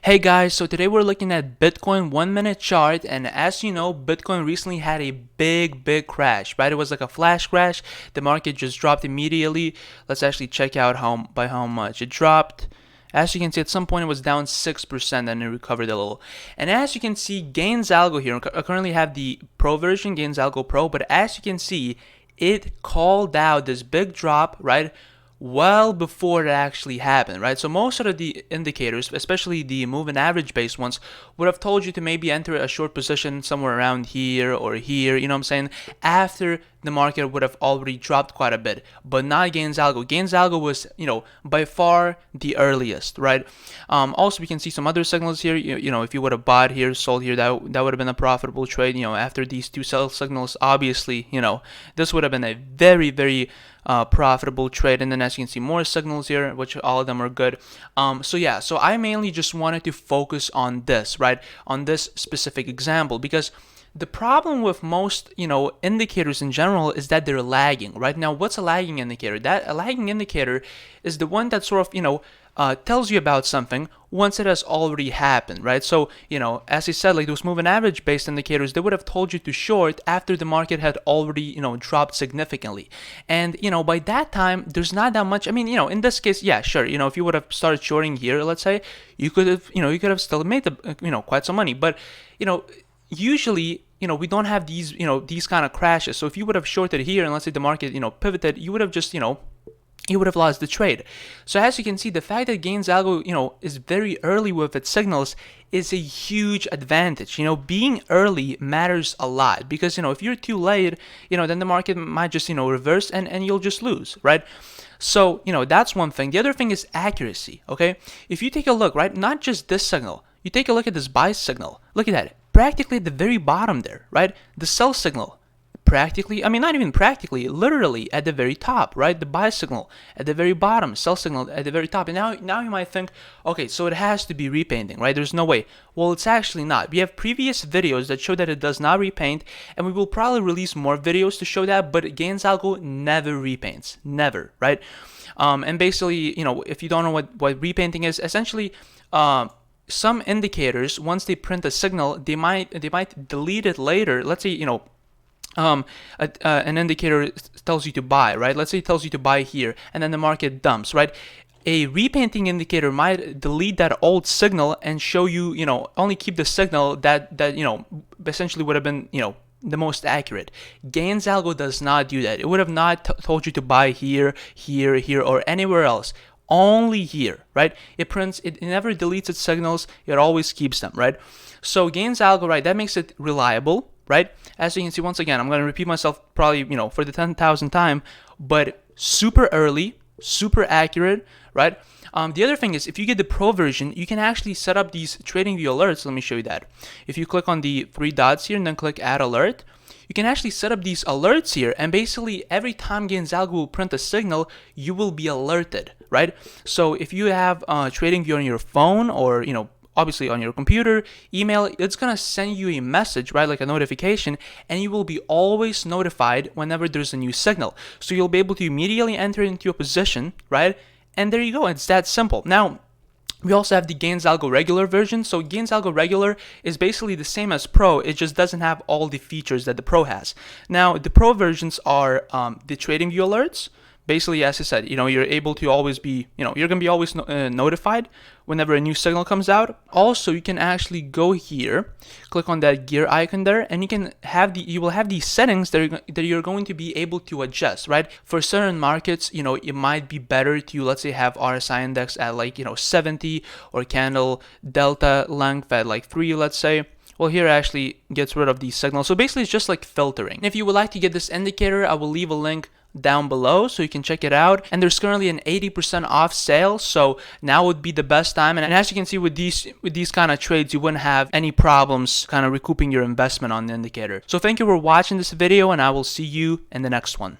Hey guys, so today we're looking at Bitcoin 1 minute chart, and as you know, Bitcoin recently had a big crash, right? It was like a flash crash. The market just dropped immediately. Let's actually check out by how much it dropped. As you can see, at some point it was down 6% and it recovered a little. And as you can see, GainzAlgo here, I currently have the Pro version, GainzAlgo Pro, but as you can see, it called out this big drop, right? Well before it actually happened, right? So most of the indicators, especially the moving average based ones, would have told you to maybe enter a short position somewhere around here or here, you know what I'm saying, after the market would have already dropped quite a bit, but not GainzAlgo. GainzAlgo was, by far the earliest, right? Also, we can see some other signals here. If you would have bought here, sold here, that would have been a profitable trade. After these two sell signals, obviously, this would have been a very profitable trade. And then as you can see, more signals here, which all of them are good. So I mainly just wanted to focus on this, right? On this specific example, because the problem with most, indicators in general is that they're lagging, right? Now, what's a lagging indicator? A lagging indicator is the one that sort of, tells you about something once it has already happened, right? So, as I said, like those moving average based indicators, they would have told you to short after the market had already, dropped significantly. And, by that time, there's not that much. I mean, in this case, yeah, sure. If you would have started shorting here, let's say, you could have still made quite some money. But, usually, we don't have these, these kind of crashes. So if you would have shorted here and let's say the market, pivoted, you would have just, you would have lost the trade. So as you can see, the fact that GainzAlgo, is very early with its signals is a huge advantage. Being early matters a lot because, if you're too late, then the market might just, reverse and you'll just lose, right? So, that's one thing. The other thing is accuracy, okay? If you take a look, right, not just this signal, you take a look at this buy signal. Look at that. Practically at the very bottom there, right? The sell signal, practically, I mean, not even practically, literally at the very top, right? The buy signal at the very bottom, sell signal at the very top. And now you might think, okay, so it has to be repainting, right? There's no way. Well, it's actually not. We have previous videos that show that it does not repaint, and we will probably release more videos to show that, but GainzAlgo never repaints, never, right? And basically, if you don't know what repainting is, essentially, some indicators, once they print a signal, they might delete it later. Let's say, an indicator tells you to buy, right? Let's say it tells you to buy here, and then the market dumps, right? A repainting indicator might delete that old signal and show you, only keep the signal that essentially would have been, the most accurate. GainzAlgo does not do that. It would have not told you to buy here, or anywhere else. Only here, right? It never deletes its signals. It always keeps them, right? So GainzAlgo, right, that makes it reliable, right? As you can see, once again, I'm going to repeat myself probably, for the 10,000th time, but super early, super accurate, right? The other thing is, if you get the Pro version, you can actually set up these TradingView alerts. Let me show you that. If you click on the three dots here and then click Add Alert, you can actually set up these alerts here, and basically every time GainzAlgo will print a signal, you will be alerted, right? So if you have TradingView on your phone or, obviously on your computer, email, it's gonna send you a message, right, like a notification, and you will be always notified whenever there's a new signal. So you'll be able to immediately enter into a position, right? And there you go, it's that simple. Now, we also have the GainzAlgo regular version. So GainzAlgo regular is basically the same as Pro. It just doesn't have all the features that the Pro has. Now, the Pro versions are the TradingView alerts. Basically, as I said, you're able to always be, you're going to be always notified whenever a new signal comes out. Also, you can actually go here, click on that gear icon there, and you will have these settings that you're going to be able to adjust, right? For certain markets, it might be better to, let's say, have RSI index at like, 70 or candle delta length at like 3, let's say. Well, here actually gets rid of these signals. So basically, it's just like filtering. If you would like to get this indicator, I will leave a link down below so you can check it out. And there's currently an 80% off sale, so now would be the best time. And as you can see, with these kind of trades, you wouldn't have any problems kind of recouping your investment on the indicator. So thank you for watching this video, and I will see you in the next one.